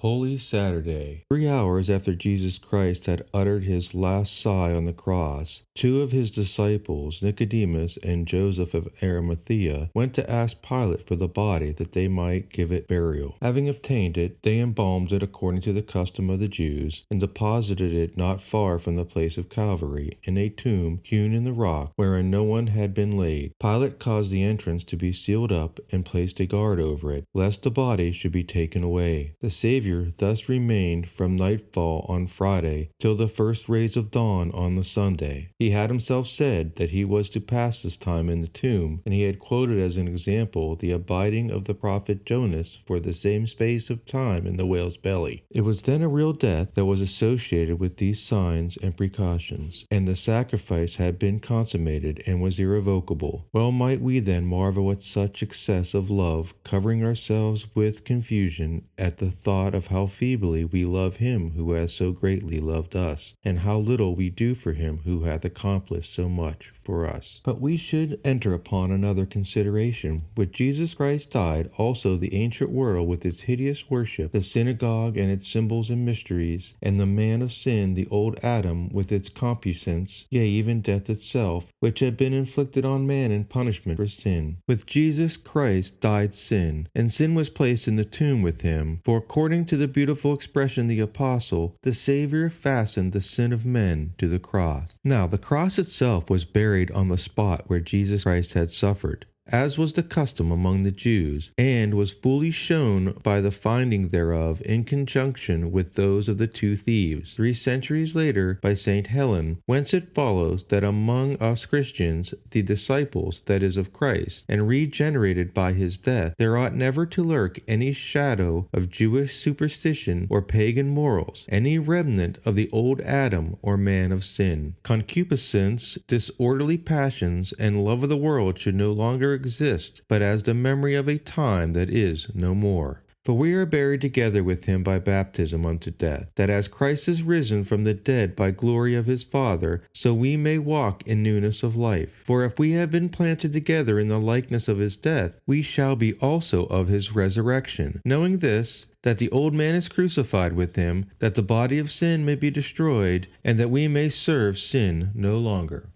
Holy Saturday. 3 hours after Jesus Christ had uttered his last sigh on the cross, two of his disciples, Nicodemus and Joseph of Arimathea, went to ask Pilate for the body that they might give it burial. Having obtained it, they embalmed it according to the custom of the Jews, and deposited it not far from the place of Calvary, in a tomb hewn in the rock, wherein no one had been laid. Pilate caused the entrance to be sealed up, and placed a guard over it, lest the body should be taken away. The Savior thus remained from nightfall on Friday till the first rays of dawn on the Sunday. He had himself said that he was to pass this time in the tomb, and he had quoted as an example the abiding of the prophet Jonas for the same space of time in the whale's belly. It was then a real death that was associated with these signs and precautions, and the sacrifice had been consummated and was irrevocable. Well might we then marvel at such excess of love, covering ourselves with confusion at the thought of how feebly we love him who has so greatly loved us, and how little we do for him who hath accomplished so much for us. But we should enter upon another consideration. With Jesus Christ died also the ancient world with its hideous worship, the synagogue and its symbols and mysteries, and the man of sin, the old Adam, with its concupiscence, yea, even death itself, which had been inflicted on man in punishment for sin. With Jesus Christ died sin, and sin was placed in the tomb with him, for according to the beautiful expression the apostle, the Savior fastened the sin of men to the cross. Now the cross itself was buried on the spot where Jesus Christ had suffered, as was the custom among the Jews, and was fully shown by the finding thereof in conjunction with those of the two thieves, 3 centuries later, by St. Helen, whence it follows that among us Christians, the disciples, that is, of Christ, and regenerated by his death, there ought never to lurk any shadow of Jewish superstition or pagan morals, any remnant of the old Adam or man of sin. Concupiscence, disorderly passions, and love of the world should no longer exist, but as the memory of a time that is no more. For we are buried together with him by baptism unto death, that as Christ is risen from the dead by glory of his Father, so we may walk in newness of life. For if we have been planted together in the likeness of his death, we shall be also of his resurrection. Knowing this, that the old man is crucified with him, that the body of sin may be destroyed, and that we may serve sin no longer.